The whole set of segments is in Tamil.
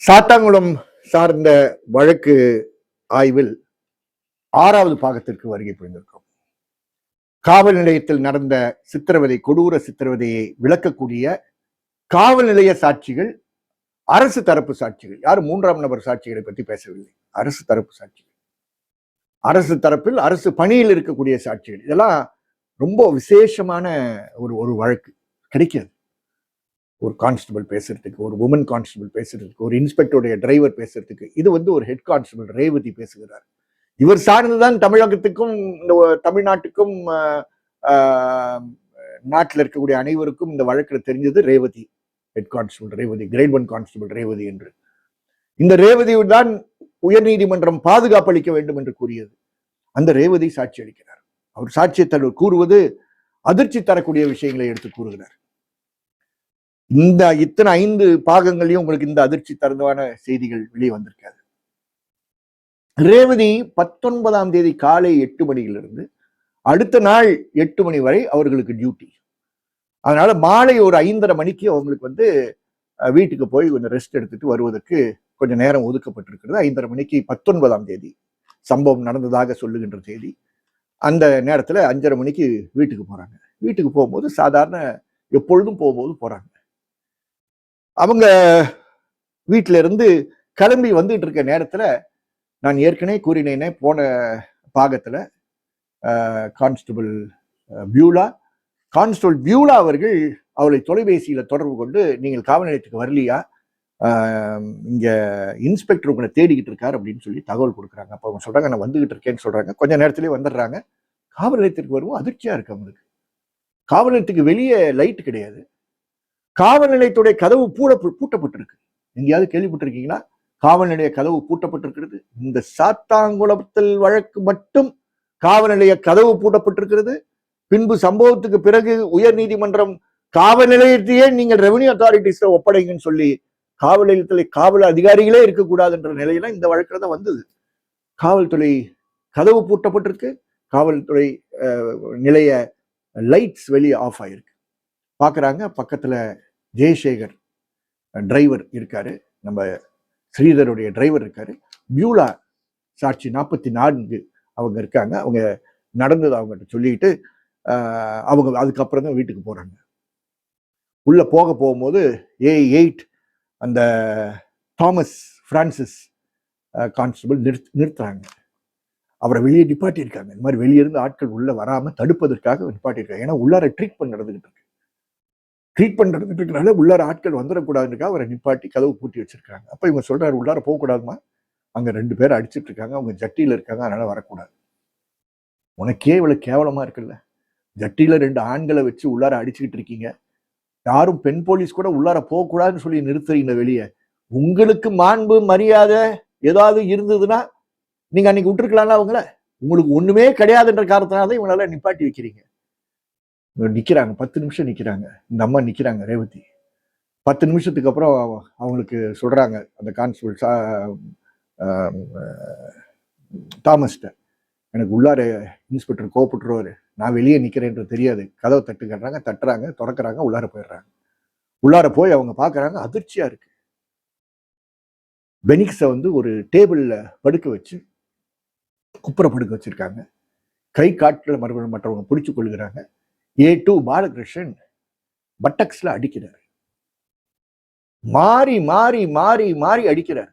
சாத்தாங்குளம் சார்ந்த வழக்கு ஆய்வில் 6வது பாகத்திற்கு வருகை புரிந்திருக்கிறோம். காவல் நிலையத்தில் நடந்த சித்திரவதை, கொடூர சித்திரவதையை விளக்கக்கூடிய காவல் நிலைய சாட்சிகள், அரசு தரப்பு சாட்சிகள். யாரும் 3ஆம் நபர் சாட்சிகளை பற்றி பேசவில்லை. அரசு தரப்பு சாட்சிகள், அரசு தரப்பில் அரசு பணியில் இருக்கக்கூடிய சாட்சிகள். இதெல்லாம் ரொம்ப விசேஷமான ஒரு வழக்கு. கிடைக்காது. ஒரு கான்ஸ்டபிள் பேசுறதுக்கு, ஒரு உமன் கான்ஸ்டபிள் பேசுறதுக்கு, ஒரு இன்ஸ்பெக்டருடைய டிரைவர் பேசுறதுக்கு. இது ஒரு ஹெட் கான்ஸ்டபிள் ரேவதி பேசுகிறார். இவர் சார்ந்துதான் தமிழகத்துக்கும் இந்த தமிழ்நாட்டுக்கும் நாட்டில் இருக்கக்கூடிய அனைவருக்கும் இந்த வழக்கில் தெரிஞ்சது Revathi, head constable Revathi, grade 1 constable Revathi என்று. இந்த ரேவதி தான் உயர்நீதிமன்றம் பாதுகாப்பு அளிக்க வேண்டும் என்று கூறியது. அந்த ரேவதி சாட்சி அளிக்கிறார். அவர் சாட்சியத்தை கூறுவது அதிர்ச்சி தரக்கூடிய விஷயங்களை எடுத்து கூறுகிறார். இத்தனை 5 பாகங்களையும் உங்களுக்கு இந்த அதிர்ச்சி தருவான செய்திகள் வெளியே வந்திருக்காது. ரேவதி 19ஆம் தேதி காலை 8 மணியிலிருந்து அடுத்த நாள் 8 மணி வரை அவர்களுக்கு டியூட்டி. அதனால மாலை ஒரு 5:30 மணிக்கு அவங்களுக்கு வீட்டுக்கு போய் கொஞ்சம் ரெஸ்ட் எடுத்துட்டு வருவதற்கு கொஞ்சம் நேரம் ஒதுக்கப்பட்டிருக்கிறது. 5:30 மணிக்கு 19ஆம் தேதி சம்பவம் நடந்ததாக சொல்லுகின்ற தேதி. அந்த நேரத்துல 5:30 மணிக்கு வீட்டுக்கு போறாங்க. வீட்டுக்கு போகும்போது சாதாரண எப்பொழுதும் போகும்போது போறாங்க. அவங்க வீட்டில இருந்து கிளம்பி வந்துட்டு இருக்க நேரத்துல நான் ஏற்கனவே கூறினேனே போன பாகத்துல கான்ஸ்டபிள் பியூலா அவர்கள் அவளை தொலைபேசியில தொடர்பு கொண்டு, நீங்கள் காவல் நிலையத்துக்கு வரலையா, இங்க இன்ஸ்பெக்டர் உங்களை தேடிக்கிட்டு இருக்காரு அப்படின்னு சொல்லி தகவல் கொடுக்குறாங்க. அப்ப அவங்க சொல்றாங்க, நான் வந்துகிட்டு இருக்கேன்னு சொல்றாங்க. கொஞ்ச நேரத்திலேயே வந்துடுறாங்க. காவல் நிலையத்திற்கு வருவோம். அதிர்ச்சியா இருக்கு அவங்களுக்கு. காவல் நிலையத்துக்கு வெளியே லைட் கிடையாது. காவல் நிலையத்துடைய கதவு பூட்டப்பட்டிருக்கு. எங்கேயாவது கேள்விப்பட்டிருக்கீங்களா? காவல் நிலைய கதவு பூட்டப்பட்டிருக்கிறது. இந்த சாத்தாங்குளத்தில் வழக்கு மட்டும் காவல் நிலைய கதவு பூட்டப்பட்டிருக்கிறது. பின்பு சம்பவத்துக்கு பிறகு உயர் நீதிமன்றம் காவல் நிலையத்தையே நீங்கள் ரெவன்யூ அத்தாரிட்டிஸ்ல ஒப்படைங்கன்னு சொல்லி காவல் நிலையத்தில் காவல் அதிகாரிகளே இருக்கக்கூடாது என்ற நிலையில இந்த வழக்குல தான் வந்தது. காவல்துறை கதவு பூட்டப்பட்டிருக்கு. காவல்துறை நிலைய லைட்ஸ் வெளியே ஆஃப் ஆயிருக்கு. பாக்குறாங்க, பக்கத்துல ஜெயசேகர் டிரைவர் இருக்காரு, நம்ம ஸ்ரீதருடைய டிரைவர் இருக்காரு, பியூலா சாட்சி 44 அவங்க இருக்காங்க. அவங்க நடந்தது அவங்ககிட்ட சொல்லிட்டு அவங்க அதுக்கப்புறம் தான் வீட்டுக்கு போறாங்க. உள்ள போகும்போது A8 அந்த தாமஸ் பிரான்சிஸ் கான்ஸ்டபிள் நிறுத்துறாங்க. அவரை வெளியே நிப்பாட்டி இருக்காங்க. இந்த மாதிரி வெளியிருந்து ஆட்கள் உள்ள வராம தடுப்பதற்காக நிப்பாட்டி இருக்காங்க. ஏன்னா உள்ளார ட்ரீட்மெண்ட் நடந்துகிட்டு இருக்கு. ட்ரீட்மெண்ட் நடந்துட்டு இருக்கனால உள்ளார ஆட்கள் வந்துடக்கூடாதுக்காக அவரை நிப்பாட்டி கதவு பூட்டி வச்சிருக்காங்க. அப்ப இவங்க சொல்றாரு, உள்ளார போகக்கூடாதுமா, அங்க 2 பேர் அடிச்சுட்டு இருக்காங்க, அவங்க ஜட்டியில இருக்காங்க, அதனால வரக்கூடாது. உனக்கே இவ்வளவு கேவலமா இருக்குல்ல, ஜட்டியில 2 ஆண்களை வச்சு உள்ளார அடிச்சுக்கிட்டு இருக்கீங்க, யாரும் பெண் போலீஸ் கூட உள்ளார போகக்கூடாதுன்னு சொல்லி நிறுத்துறீங்க வெளியே. உங்களுக்கு மாண்பு மரியாதை ஏதாவது இருந்ததுன்னா நீங்க அன்னைக்கு விட்டுருக்கலாம்ல அவங்கள. உங்களுக்கு ஒண்ணுமே கிடையாதுன்ற காரணத்தினால இவங்களால நிப்பாட்டி வைக்கிறீங்க. நிக்கிறாங்க, 10 நிமிஷம் நிக்கிறாங்க. இந்த அம்மா நிக்கிறாங்க, ரேவதி. 10 நிமிஷத்துக்கு அப்புறம் அவங்களுக்கு சொல்றாங்க, அந்த கான்ஸ்டபிள் தாமஸ்ட, எனக்கு உள்ளார இன்ஸ்பெக்டர் கோவப்பட்டுருவாரு, நான் வெளியே நிக்கிறேன்றது தெரியாது, கதவை தட்டுறாங்க, திறக்கிறாங்க, உள்ளார போயிடுறாங்க. உள்ளார போய் அவங்க பாக்குறாங்க, அதிர்ச்சியா இருக்கு. பெனிக்ஸ ஒரு டேபிள்ல படுக்க வச்சு குப்புற படுக்க வச்சிருக்காங்க. கை காட்டுல மற்றவங்க பிடிச்சு கொள்ளுகிறாங்க. A2 பாலகிருஷ்ணன் பட்டக்ஸ்ல அடிக்கிறார். மாறி மாறி மாறி மாறி அடிக்கிறார்.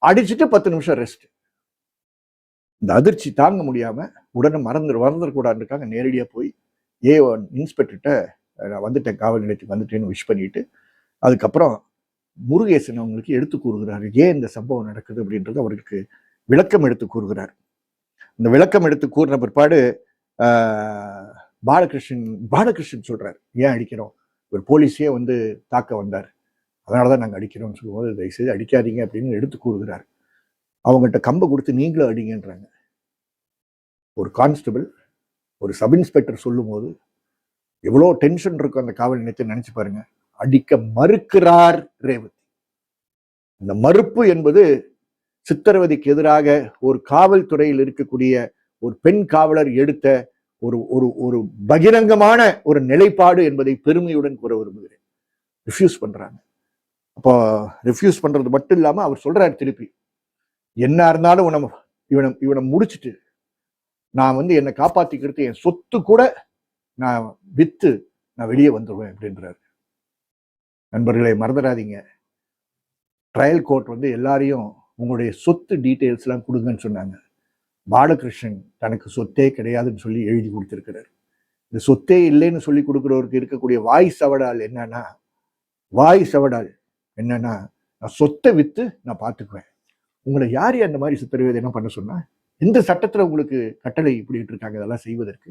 அடிச்சுட்டு 10 நிமிஷம் ரெஸ்ட். இந்த அதிர்ச்சி தாங்க முடியாம உடனே மறந்துடக்கூடாதுக்காக நேரடியா போய் A1 இன்ஸ்பெக்டர்கிட்ட நான் வந்துட்டேன், காவல் நிலையத்துக்கு வந்துட்டேன்னு விஷ் பண்ணிட்டு, அதுக்கப்புறம் முருகேசன் அவங்களுக்கு எடுத்து கூறுகிறார், ஏன் இந்த சம்பவம் நடக்குது அப்படின்றது அவருக்கு விளக்கம் எடுத்து கூறுகிறார். இந்த விளக்கம் எடுத்து கூறின பிற்பாடு பாலகிருஷ்ணன் சொல்றாரு, ஏன் அடிக்கிறோம், ஒரு போலீஸே தாக்க வந்தார், அதனாலதான் நாங்க அடிக்கிறோம்னு சொல்லும்போது, தயவுசெய்து அடிக்காதீங்க அப்படின்னு எடுத்து கூறுகிறார். அவங்ககிட்ட கம்பை கொடுத்து நீங்களும் அடிங்கன்றாங்க. ஒரு கான்ஸ்டபிள் ஒரு சப் இன்ஸ்பெக்டர் சொல்லும் போது எவ்வளோ டென்ஷன் இருக்கும் அந்த காவல் நிலையத்தை நினைச்சு பாருங்க. அடிக்க மறுக்கிறார் ரேவதி. இந்த மறுப்பு என்பது சித்திரவதைக்கு எதிராக ஒரு காவல்துறையில் இருக்கக்கூடிய ஒரு பெண் காவலர் எடுத்த ஒரு பகிரங்கமான ஒரு நிலைப்பாடு என்பதை பெருமையுடன் கூற விரும்புகிறேன். ரிஃப்யூஸ் பண்றாங்க. அப்போ ரெஃப்யூஸ் பண்றது மட்டும் இல்லாம அவர் சொல்றாரு திருப்பி, என்ன இருந்தாலும் இவனை முடிச்சுட்டு நான் வந்து என்னை காப்பாத்திக்கிறது என் சொத்து கூட நான் வித்து நான் வெளியே வந்துடுவேன் அப்படின்றாரு. நண்பர்களை மறந்துடாதீங்க, ட்ரையல் கோர்ட் வந்து எல்லாரையும் உங்களுடைய சொத்து டீட்டெயில்ஸ் எல்லாம் கொடுங்கன்னு சொன்னாங்க. பாலகிருஷ்ணன் தனக்கு சொத்தே கிடையாதுன்னு சொல்லி எழுதி கொடுத்திருக்கிறார். இந்த சொத்தே இல்லைன்னு சொல்லி கொடுக்குறவருக்கு இருக்கக்கூடிய வாய் சவடால் என்னன்னா, நான் சொத்தை வித்து நான் பார்த்துக்குவேன். உங்களை யார் அந்த மாதிரி சித்திரவதை பண்ண சொன்னா? எந்த சட்டத்துல உங்களுக்கு கட்டளை இப்படி இருக்காங்க இதெல்லாம் செய்வதற்கு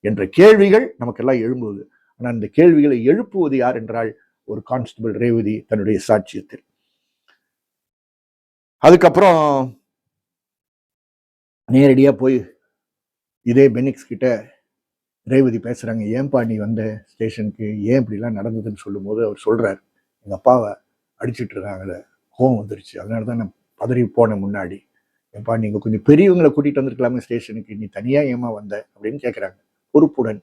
என்ற கேள்விகள் நமக்கெல்லாம் எழும்புவது. ஆனால் இந்த கேள்விகளை எழுப்புவது யார் என்றால் ஒரு கான்ஸ்டபிள் ரேவதி தன்னுடைய சாட்சியத்தில். அதுக்கப்புறம் நேரடியா போய் இதே பெனிக்ஸ் கிட்ட ரேவதி பேசுறாங்க. ஏன்பா நீ வந்த ஸ்டேஷனுக்கு, ஏன் இப்படிலாம் நடந்ததுன்னு சொல்லும் போது அவர் சொல்றாரு, எங்க அப்பாவை அடிச்சுட்டு இருக்காங்கள, கோவம் வந்துருச்சு, அதனாலதான் நான் பதறி போனேன் முன்னாடி. ஏன்பா நீங்க கொஞ்சம் பெரியவங்களை கூட்டிட்டு வந்திருக்கலாமே ஸ்டேஷனுக்கு, நீ தனியா ஏமா வந்த அப்படின்னு கேட்குறாங்க. பொறுப்புடன்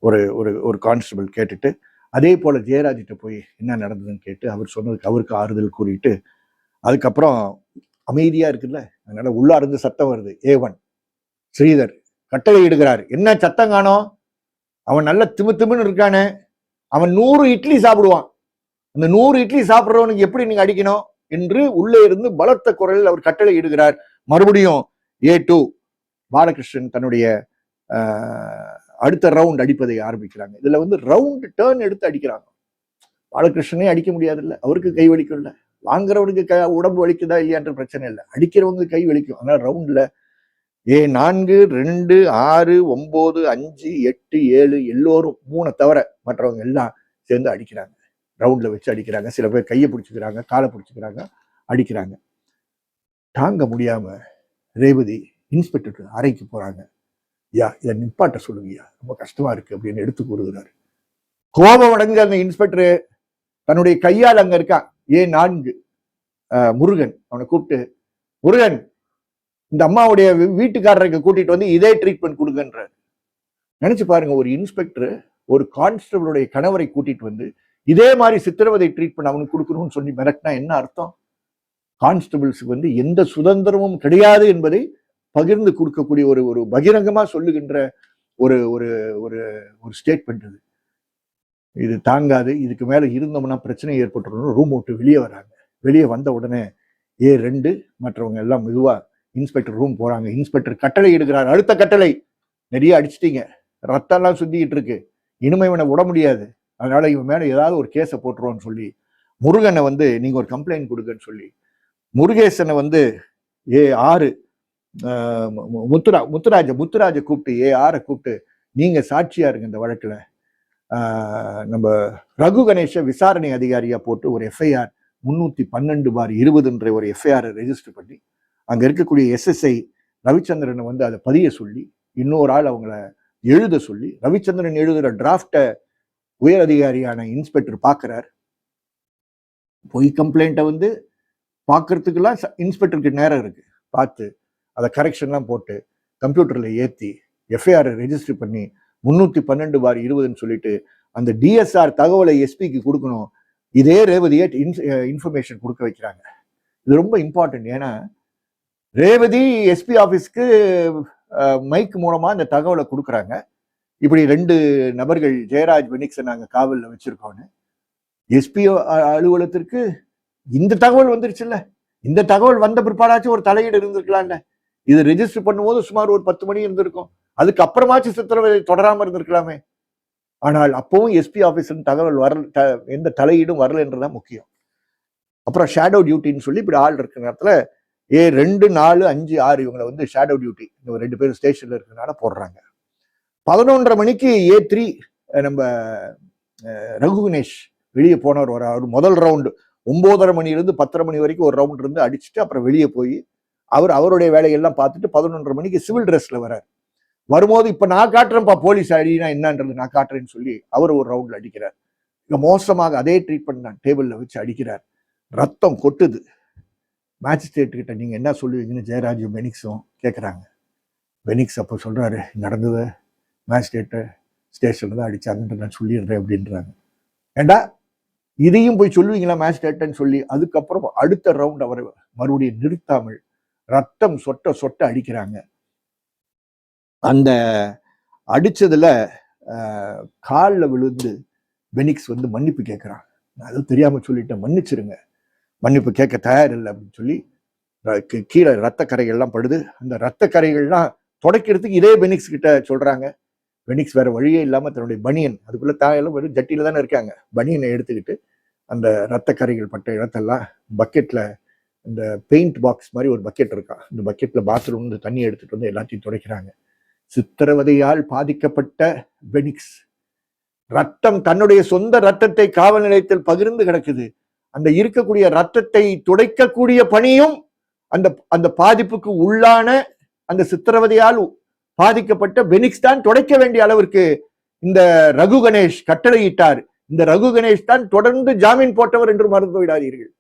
ஒரு ஒரு ஒரு கான்ஸ்டபிள் கேட்டுட்டு, அதே போல ஜெயராஜிட்ட போய் என்ன நடந்ததுன்னு கேட்டு அவர் சொன்னதுக்கு அவருக்கு ஆறுதல் கூறிட்டு, அதுக்கப்புறம் அமைதியா இருக்குல்ல, அதனால உள்ளா இருந்து சத்தம் வருது. A1 ஸ்ரீதர் கட்டளை இடுகிறார். என்ன சத்தம் காணோம்? அவன் நல்ல திமுன்னு இருக்கானே, அவன் 100 இட்லி சாப்பிடுவான், அந்த 100 இட்லி சாப்பிட்றவனுக்கு எப்படி நீங்க அடிக்கணும் என்று உள்ளே இருந்து பலத்த குரலில் அவர் கட்டளை இடுகிறார். மறுபடியும் A2 பாலகிருஷ்ணன் தன்னுடைய அடுத்த ரவுண்ட் அடிப்பதை ஆரம்பிக்கிறாங்க. இதுல வந்து ரவுண்ட் டேர்ன் எடுத்து அடிக்கிறாங்க. பாலகிருஷ்ணனே அடிக்க முடியாது இல்லை, அவருக்கு கை வலிக்கும் இல்லை, வாங்குறவனுக்கு உடம்பு வலிக்குதா இல்லையான்ற பிரச்சனை இல்லை, அடிக்கிறவங்க கை வலிக்கும். அதனால ரவுண்ட்ல A4 2 6 9 5 8 7 எல்லோரும் 3 தவிர மற்றவங்க எல்லாம் சேர்ந்து அடிக்கிறாங்க. ரவுண்ட்ல வச்சு அடிக்கிறாங்க. சில பேர் கையை பிடிச்சிக்கிறாங்க, காலை பிடிச்சிக்கிறாங்க, அடிக்கிறாங்க. தாங்க முடியாம ரேவதி இன்ஸ்பெக்டர் அறைக்கு போறாங்க. ஐயா இதை நிப்பாட்ட சொல்லுங்கய்யா, ரொம்ப கஷ்டமா இருக்கு அப்படின்னு எடுத்து கூறுகிறாரு. கோபம் அடைஞ்ச அந்த இன்ஸ்பெக்டர் தன்னுடைய கையால் அங்க இருக்கான் A4 முருகன், அவனை கூப்பிட்டு, முருகன் இந்த அம்மாவுடைய வீட்டுக்காரருக்கு கூட்டிட்டு வந்து இதே ட்ரீட்மெண்ட் கொடுங்கன்ற. நினைச்சு பாருங்க, ஒரு இன்ஸ்பெக்டர் ஒரு கான்ஸ்டபிளுடைய கணவரை கூட்டிட்டு வந்து இதே மாதிரி சித்திரவதை ட்ரீட்மெண்ட் அவனுக்கு கொடுக்கணும்னு சொல்லி மிரட்டினா என்ன அர்த்தம்? கான்ஸ்டபிள்ஸுக்கு வந்து எந்த சுதந்திரமும் கிடையாது என்பதை பகிர்ந்து கொடுக்கக்கூடிய ஒரு ஒரு பகிரங்கமா சொல்லுகின்ற ஒரு ஒரு ஒரு ஒரு ஸ்டேட்மெண்ட் இது. இது தாங்காது, இதுக்கு மேல இருந்தோம்னா பிரச்சனை ஏற்பட்டுரும். ரூம் விட்டு வெளியே வராங்க. வெளியே வந்த உடனே A2 மற்றவங்க எல்லாம் மெதுவா இன்ஸ்பெக்டர் ரூம் போறாங்க. இன்ஸ்பெக்டர் கட்டளை இடுகிறார். அடுத்த கட்டளை, நிறைய அடிச்சிட்டீங்க, ரத்தம் எல்லாம் சுத்திக்கிட்டு இருக்கு, இனிமே இவனை விட முடியாது, அதனால இவன் மேல ஏதாவது ஒரு கேஸை போட்டுருவோன்னு சொல்லி முருகனை வந்து நீங்க ஒரு கம்ப்ளைண்ட் கொடுங்கன்னு சொல்லி முருகேசனை வந்து A6 முத்துராஜ கூப்பிட்டு A6 கூப்பிட்டு நீங்க சாட்சியா இருங்க இந்த வழக்குல, நம்ம ரகு கணேஷ விசாரணை அதிகாரியா போட்டு ஒரு FIR 312/20 ஒரு FIR ரெஜிஸ்டர் பண்ணி அங்க இருக்கக்கூடிய SSI ரவிச்சந்திரனை வந்து அதை பதிய சொல்லி இன்னொரு ஆள் அவங்கள எழுத சொல்லி, ரவிச்சந்திரன் எழுதுற டிராப்ட உயர் அதிகாரியான இன்ஸ்பெக்டர் பார்க்கிறார். பொய் கம்ப்ளைண்ட்டை வந்து பார்க்கறதுக்கெல்லாம் இன்ஸ்பெக்டருக்கு நேரம் இருக்கு. பார்த்து அதை கரெக்ஷன்லாம் போட்டு கம்ப்யூட்டர்ல ஏற்றி FIR ரெஜிஸ்டர் பண்ணி 312/20 சொல்லிட்டு அந்த DSR தகவலை SPக்கு கொடுக்கணும். இதே ரேவதியை இன்ஃபர்மேஷன் கொடுக்க வைக்கிறாங்க. இது ரொம்ப இம்பார்ட்டன்ட். ஏன்னா ரேவதி SP ஆபீஸ்க்கு மைக் மூலமா இந்த தகவலை கொடுக்குறாங்க. இப்படி 2 நபர்கள் ஜெயராஜ் பெனிக்ஸை நாங்க காவலில் வச்சிருக்கோன்னு. SP அலுவலகத்திற்கு இந்த தகவல் வந்துருச்சுல்ல, இந்த தகவல் வந்த பிற்பாடாச்சும் ஒரு தலையீடு இருந்திருக்கலாம்ல. இது ரெஜிஸ்டர் பண்ணும்போது சுமார் ஒரு 10 மணி இருந்திருக்கும், அதுக்கு அப்புறமாச்சும் சித்திரவதை தொடராம இருந்திருக்கலாமே. ஆனால் அப்பவும் SP ஆபீஸ் தகவல் வரல, எந்த தலையீடும் வரல என்றுதான் முக்கியம். அப்புறம் ஷேடோ டியூட்டின்னு சொல்லி இப்படி ஆள் இருக்கிற நேரத்துல A2 4 5 6 இவங்களை வந்து ஷேடோ டியூட்டி இந்த 2 பேரும் ஸ்டேஷன்ல இருக்கிறனால போடுறாங்க. 11:30 மணிக்கு A3 நம்ம ரகு கணேஷ் வெளியே போனவர் ஒரு முதல் ரவுண்டு 9:30 மணிலிருந்து 10:30 மணி வரைக்கும் ஒரு ரவுண்ட் இருந்து அடிச்சுட்டு அப்புறம் வெளியே போய் அவருடைய வேலையெல்லாம் பார்த்துட்டு 11:30 மணிக்கு சிவில் ட்ரெஸ்ல வர்றார். வரும்போது இப்ப நான் காட்டுறேன்ப்பா போலீஸ் அடினா என்னன்றது நான் காட்டுறேன்னு சொல்லி அவர் ஒரு ரவுண்ட்ல அடிக்கிறார். இங்க மோசமாக அதே ட்ரீட்மெண்ட் தான் டேபிள்ல வச்சு அடிக்கிறார். ரத்தம் கொட்டுது. மேஜிஸ்ட்ரேட் கிட்ட நீங்க என்ன சொல்லுவீங்கன்னு ஜெயராஜும் பெனிக்ஸும் கேட்குறாங்க. பெனிக்ஸ் அப்போ சொல்றாரு, நடந்தது மேஜிஸ்ட்ரேட்டை ஸ்டேஷன்ல தான் அடிச்சாங்கன்ற நான் சொல்லிடுறேன் அப்படின்றாங்க. ஏண்டா இதையும் போய் சொல்லுவீங்களா மேஜிஸ்ட்ரேட்னு சொல்லி அதுக்கப்புறம் அடுத்த ரவுண்ட் அவரை மறுபடியும் நிறுத்தாமல் ரத்தம் சொட்ட சொட்ட அடிக்கிறாங்க. அந்த அடிச்சதுல காலில் விழுந்து பெனிக்ஸ் வந்து மன்னிப்பு கேட்கிறான். நான் அதுவும் தெரியாம சொல்லிட்டேன், மன்னிச்சிருங்க, மன்னிப்பு கேட்க தயார் இல்லை அப்படின்னு சொல்லி கீழே ரத்த கரைகள்லாம் படுது. அந்த ரத்த கரைகள்லாம் துடைக்கிறதுக்கு இதே பெனிக்ஸ் கிட்ட சொல்றாங்க. பெனிக்ஸ் வேற வழியே இல்லாம தன்னுடைய பனியன், அதுக்குள்ள தாயெல்லாம் வெறும் ஜட்டியில தானே இருக்காங்க, பனியனை எடுத்துக்கிட்டு அந்த ரத்த கரைகள் பட்ட இடத்தெல்லாம் பக்கெட்ல, இந்த பெயிண்ட் பாக்ஸ் மாதிரி ஒரு பக்கெட் இருக்கா, இந்த பக்கெட்ல பாத்ரூம் தண்ணி எடுத்துட்டு வந்து எல்லாத்தையும் துடைக்கிறாங்க. சித்திரவதையால் பாதிக்கப்பட்ட பெனிக்ஸ் ரத்தம், தன்னுடைய சொந்த ரத்தத்தை காவல் நிலையத்தில் பகிர்ந்து கிடக்குது. அந்த இருக்கக்கூடிய ரத்தத்தை துடைக்கக்கூடிய பணியும் அந்த அந்த பாதிப்புக்கு உள்ளான அந்த சித்திரவதையால் பாதிக்கப்பட்ட பெனிக்ஸ் தான் துடைக்க வேண்டிய அளவிற்கு இந்த ரகு கணேஷ் கட்டளையிட்டார். இந்த ரகு கணேஷ் தான் தொடர்ந்து ஜாமீன் போட்டவர் என்று மறந்து விடாதீர்கள்.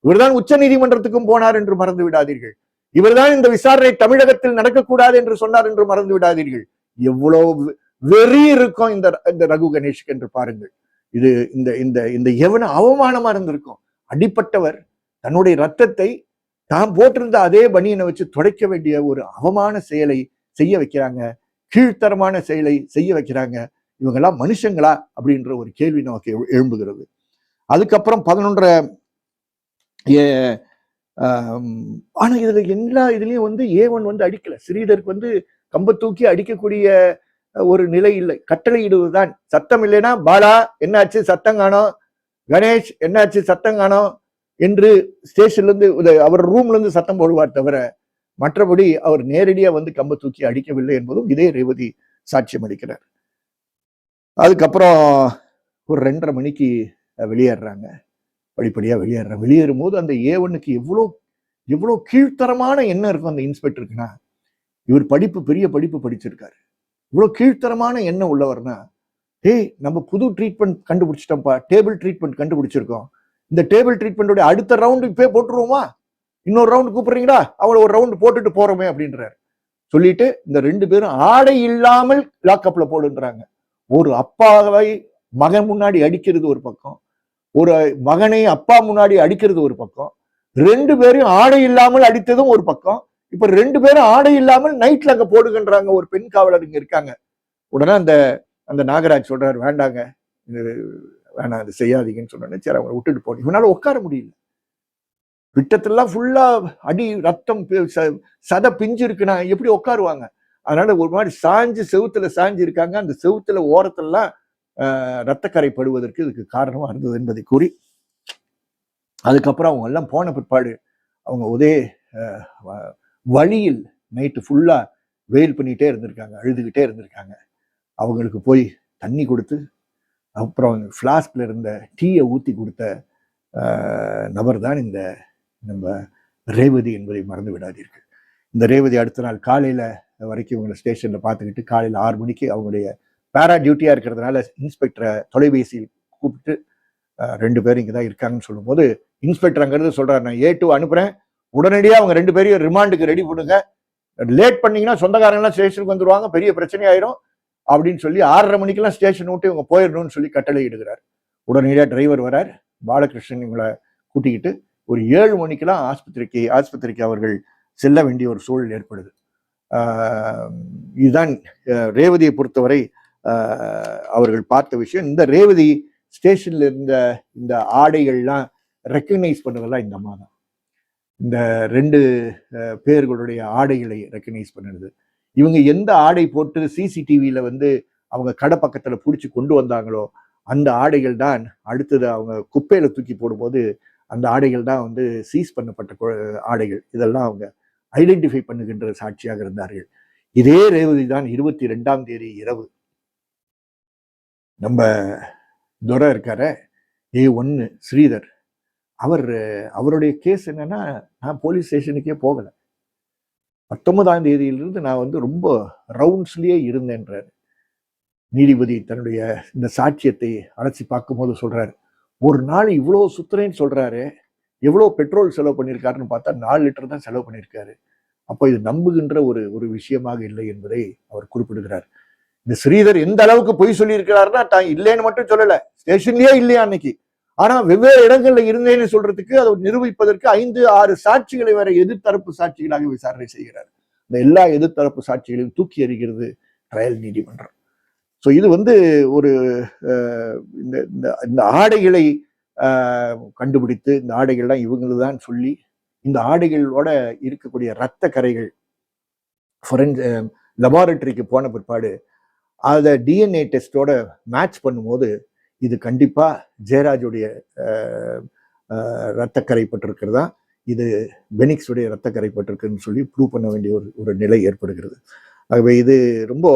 இவர்தான் உச்ச நீதிமன்றத்துக்கும் போனார் என்று மறந்து விடாதீர்கள். இவர்தான் இந்த விசாரணை தமிழகத்தில் நடக்கக்கூடாது என்று சொன்னார் என்று மறந்து விடாதீர்கள். எவ்வளவு வெறி இருக்கும் இந்த ரகு கணேஷ்க்கு என்று பாருங்கள். இது இந்த இந்த இந்த எவன அவமானமா இருந்திருக்கும். அடிப்பட்டவர் தன்னுடைய ரத்தத்தை தான் போட்டிருந்த அதே பனியனை வச்சு துடைக்க வேண்டிய ஒரு அவமான செயலை செய்ய வைக்கிறாங்க, கீழ்த்தரமான செயலை செய்ய வைக்கிறாங்க. இவங்கெல்லாம் மனுஷங்களா அப்படின்ற ஒரு கேள்வி நமக்கு எழும்புகிறது. அதுக்கப்புறம் 11 ஆனா இதுல எல்லா இதுலயும் வந்து A1 வந்து அடிக்கல. ஸ்ரீதருக்கு வந்து கம்ப தூக்கி அடிக்கக்கூடிய ஒரு நிலை இல்லை, கட்டளையிடுவதுதான். சத்தம் இல்லைன்னா பாலா என்னாச்சு சத்தம் காணோம், கணேஷ் என்னாச்சு சத்தம் காணோம் என்று ஸ்டேஷன்ல இருந்து அவர் ரூம்ல இருந்து சத்தம் போடுவார் தவிர மற்றபடி அவர் நேரடியா வந்து கம்ப தூக்கி அடிக்கவில்லை என்பதும் இதே ரேவதி சாட்சியம் அளிக்கிறார். அதுக்கப்புறம் ஒரு 2:30 மணிக்கு வெளியேறாங்க, படிப்படியா வெளியேறாங்க. வெளியேறும் போது அந்த A1க்கு எவ்வளோ கீழ்த்தரமான எண்ணம் இருக்கும் அந்த இன்ஸ்பெக்டருக்குன்னா, இவர் பெரிய படிப்பு படிச்சிருக்காரு, இவ்வளோ கீழ்த்தரமான எண்ணம் உள்ளவர்னா, ஏய் நம்ம புது ட்ரீட்மெண்ட் கண்டுபிடிச்சிட்டோம்ப்பா, டேபிள் ட்ரீட்மெண்ட் கண்டுபிடிச்சிருக்கோம், இந்த டேபிள் ட்ரீட்மெண்டோட அடுத்த ரவுண்டு இப்பே போட்டுருவோமா, இன்னொரு ரவுண்டு கூப்பிடுறீங்களா, அவளை ஒரு ரவுண்டு போட்டுட்டு போறோமே அப்படின்றாரு. சொல்லிட்டு இந்த 2 பேரும் ஆடை இல்லாமல் லாக்அப்ல போடுன்றாங்க. ஒரு அப்பாவை மகன் முன்னாடி அடிக்கிறது ஒரு பக்கம், ஒரு மகனை அப்பா முன்னாடி அடிக்கிறது ஒரு பக்கம், 2 பேரும் ஆடை இல்லாமல் அடித்ததும் ஒரு பக்கம். இப்ப 2 பேரும் ஆடை இல்லாமல் நைட்ல அங்க போடுகின்றாங்க. ஒரு பெண் காவலர் இங்க இருக்காங்க. உடனே அந்த நாகராஜ் சொல்றாரு, வேண்டாங்க வேணாம் அது செய்யாதீங்கன்னு சொன்னோன்னே சரி அவங்க விட்டுட்டு போன. இவனால உட்கார முடியல, விட்டத்தெல்லாம் ஃபுல்லா அடி, ரத்தம், சதை பிஞ்சு இருக்குன்னா எப்படி உட்காருவாங்க? அதனால ஒரு மாதிரி செவுத்துல சாஞ்சு இருக்காங்க. அந்த செவுத்துல ஓரத்தெல்லாம் ரத்தக்கரை படுவதற்கு இதுக்கு காரணமா இருந்தது என்பதை கூறி, அதுக்கப்புறம் அவங்க எல்லாம் போன பிற்பாடு அவங்க ஒரே வழியில் நைட்டு ஃபுல்லா வெயில் பண்ணிட்டே இருந்திருக்காங்க, அழுதுகிட்டே இருந்திருக்காங்க. அவங்களுக்கு போய் தண்ணி கொடுத்து, அப்புறம் ஃப்ளாஸ்க்ல இருந்த டீயை ஊற்றி கொடுத்த நபர் தான் இந்த நம்ம ரேவதி என்பதை மறந்து விடாதீர்கள். இந்த ரேவதி அடுத்த நாள் காலையில வரைக்கும் இவங்களை ஸ்டேஷன்ல பார்த்துக்கிட்டு காலையில் 6 மணிக்கு அவங்களுடைய பேரா டியூட்டியா இருக்கிறதுனால இன்ஸ்பெக்டரை தொலைபேசியில் கூப்பிட்டு 2 பேரும் இங்கதான் இருக்காங்கன்னு சொல்லும் போது இன்ஸ்பெக்டர் அங்கிருந்து சொல்றாரு, நான் A2 அனுப்புறேன், உடனடியாக அவங்க 2 பேரையும் ரிமாண்டுக்கு ரெடி பண்ணுங்க, லேட் பண்ணீங்கன்னா சொந்தக்காரங்களாம் ஸ்டேஷனுக்கு வந்துருவாங்க, பெரிய பிரச்சனை ஆயிரும் அப்படின்னு சொல்லி 6:30 மணிக்கெல்லாம் ஸ்டேஷன் விட்டு இவங்க போயிடணும்னு சொல்லி கட்டளை இடுகிறார். உடனடியாக டிரைவர் வரார், பாலகிருஷ்ணன் இவங்களை கூட்டிக்கிட்டு ஒரு 7 மணிக்கெல்லாம் ஆஸ்பத்திரிக்கு அவர்கள் செல்ல வேண்டிய ஒரு சூழல் ஏற்படுது. இதுதான் ரேவதியை பொறுத்தவரை அவர்கள் பார்த்த விஷயம். இந்த ரேவதி ஸ்டேஷன்ல இருந்த இந்த ஆடைகள்லாம் ரெக்கக்னைஸ் பண்ணதெல்லாம் இந்த அம்மா தான். இந்த 2 பேர்களுடைய ஆடைகளை ரெக்கக்னைஸ் பண்ணுறது. இவங்க எந்த ஆடை போட்டு சிசிடிவியில வந்து அவங்க கடை பக்கத்துல பிடிச்சி கொண்டு வந்தாங்களோ அந்த ஆடைகள் தான் அடுத்தது அவங்க குப்பையில தூக்கி போடும்போது அந்த ஆடைகள் தான் வந்து சீஸ் பண்ணப்பட்ட ஆடைகள். இதெல்லாம் அவங்க ஐடென்டிஃபை பண்ணுகின்ற சாட்சியாக இருந்தார்கள். இதே ரேவதி தான் 22ஆம் தேதி இரவு நம்ம துரை இருக்கார A1 ஸ்ரீதர், அவருடைய கேஸ் என்னன்னா, நான் போலீஸ் ஸ்டேஷனுக்கே போகல, 19ஆம் தேதியிலிருந்து நான் வந்து ரொம்ப ரவுண்ட்ஸ்லயே இருந்தேன்றாரு. நீதிபதி தன்னுடைய இந்த சாட்சியத்தை அழைச்சி பார்க்கும்போது சொல்றாரு, ஒரு நாள் இவ்வளோ சுத்துறேன்னு சொல்றாரு, எவ்வளோ பெட்ரோல் செலவு பண்ணியிருக்காருன்னு பார்த்தா 4 லிட்டர் தான் செலவு பண்ணியிருக்காரு. அப்போ இது நம்புகின்ற ஒரு விஷயமாக இல்லை என்பதை அவர் குறிப்பிடுகிறார். இந்த ஸ்ரீதர் எந்த அளவுக்கு பொய் சொல்லி இருக்கிறாருன்னா, தான் இல்லைன்னு மட்டும் சொல்லல, ஸ்டேஷன்லயே இல்லையா அன்னைக்கு, ஆனா வெவ்வேறு இடங்கள்ல இருந்தேன்னு சொல்றதுக்கு அதை நிரூபிப்பதற்கு 5-6 சாட்சிகளை வேற எதிர்த்தரப்பு சாட்சிகளாக விசாரணை செய்கிறார். இந்த எல்லா எதிர்த்தரப்பு சாட்சிகளையும் தூக்கி எறிகிறது ட்ரையல் நீதிமன்றம். ஸோ இது ஒரு இந்த ஆடைகளை கண்டுபிடித்து இந்த ஆடைகள்லாம் இவங்களுக்கு தான் சொல்லி இந்த ஆடைகளோட இருக்கக்கூடிய இரத்த கரைகள் லெபார்டரிக்கு போன பிற்பாடு அதை டிஎன்ஏ டெஸ்டோட மேட்ச் பண்ணும்போது இது கண்டிப்பா ஜெயராஜுடைய இரத்தக்கரை பட்டிருக்கிறதா, இது பெனிக்ஸுடைய இரத்தக்கரை பட்டிருக்குன்னு சொல்லி ப்ரூவ் பண்ண வேண்டிய ஒரு நிலை ஏற்படுகிறது. ஆகவே இது ரொம்ப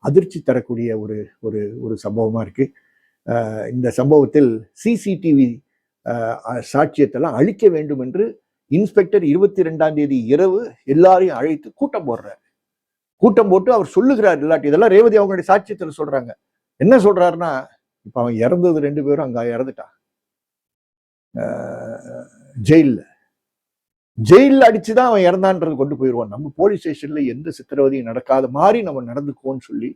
அதிர்ச்சி தரக்கூடிய ஒரு சம்பவமா இருக்கு. இந்த சம்பவத்தில் சிசிடிவி சாட்சியத்தெல்லாம் அழிக்க வேண்டும் என்று இன்ஸ்பெக்டர் 22ஆம் தேதி இரவு எல்லாரையும் அழைத்து கூட்டம் போடுறாரு. கூட்டம் போட்டு அவர் சொல்லுகிறார் இல்லாட்டி இதெல்லாம் ரேவதி அவங்களுடைய சாட்சியத்தில் சொல்றாங்க. என்ன சொல்றாருன்னா, இப்ப அவன் இறந்தது 2 பேரும் அங்க இறந்துட்டான். ஜெயில அடிச்சுதான் அவன் இறந்தான்றது கொண்டு போயிடுவான். நம்ம போலீஸ் ஸ்டேஷன்ல எந்த சித்திரவதையும் நடக்காத மாதிரி நம்ம நடந்துக்குவோம்னு சொல்லி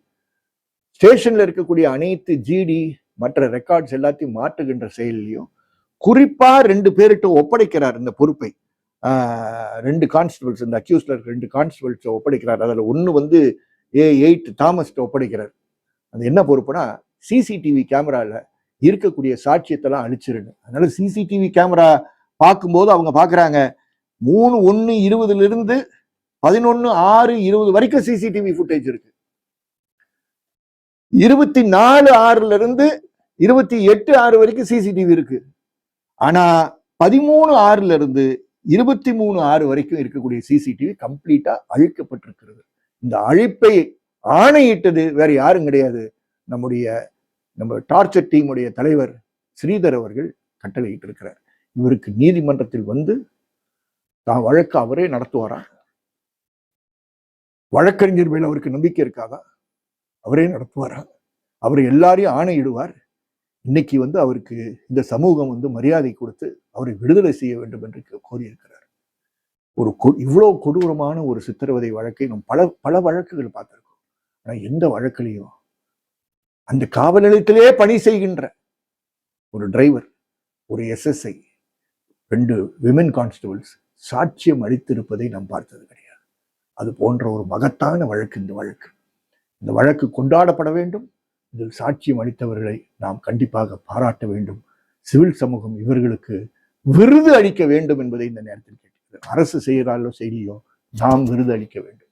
ஸ்டேஷன்ல இருக்கக்கூடிய அனைத்து ஜிடி மற்ற ரெக்கார்ட்ஸ் எல்லாத்தையும் மாற்றுகின்ற செயலையும் குறிப்பா 2 பேர்கிட்ட ஒப்படைக்கிறார் இந்த பொறுப்பை. 2 கான்ஸ்டபிள்ஸ், இந்த அக்யூஸ்ட்ல இருக்க 2 கான்ஸ்டபிள்ஸ் ஒப்படைக்கிறார். அதுல ஒண்ணு A8 தாமஸ் ஒப்படைக்கிறார். அது என்ன பொறுப்புனா, சிசிடிவி கேமரால இருக்கக்கூடிய சாட்சியத்தெல்லாம் அழிச்சிருங்க. அதனால சிசிடிவி கேமரா பார்க்கும்போது அவங்க பாக்குறாங்க 3/1/20 11/6/20 வரைக்கும் சிசிடிவி ஃபுட்டேஜ் இருக்கு. 24/6 28/6 வரைக்கும் சிசிடிவி இருக்கு. ஆனா 13/6 23/6 வரைக்கும் இருக்கக்கூடிய சிசிடிவி கம்ப்ளீட்டா அழிக்கப்பட்டிருக்கிறது. இந்த அழிப்பை ஆணையிட்டது வேற யாரும் கிடையாது, நம்ம டார்ச்சர் டீமுடைய தலைவர் ஸ்ரீதர் அவர்கள் கட்டளையிட்டு இருக்கிறார். இவருக்கு நீதிமன்றத்தில் தான் வழக்கு அவரே நடத்துவாரா? வழக்கறிஞர் மேல் அவருக்கு நம்பிக்கை இருக்காதா? அவரே நடத்துவாரா? அவர் எல்லாரையும் ஆணையிடுவார். இன்னைக்கு அவருக்கு இந்த சமூகம் மரியாதை கொடுத்து அவரை விடுதலை செய்ய வேண்டும் என்று கோரியிருக்கிறார். இவ்வளவு கொடூரமான ஒரு சித்திரவதை வழக்கை நாம் பல வழக்குகள் பார்த்திருக்கோம். ஆனா எந்த வழக்கிலையும் அந்த காவல் நிலையத்திலே பணி செய்கின்ற ஒரு டிரைவர், ஒரு SSI, 2 விமென் கான்ஸ்டபிள்ஸ் சாட்சியம் அளித்திருப்பதை நாம் பார்த்தது கிடையாது. அது போன்ற ஒரு மகத்தான வழக்கு இந்த வழக்கு கொண்டாடப்பட வேண்டும். இதில் சாட்சியம் அளித்தவர்களை நாம் கண்டிப்பாக பாராட்ட வேண்டும். சிவில் சமூகம் இவர்களுக்கு விருது அளிக்க வேண்டும் என்பதை இந்த நேரத்தில் கேட்கிறேன். அரசு செய்கிறாலோ செய்யலையோ நாம் விருது அளிக்க வேண்டும்.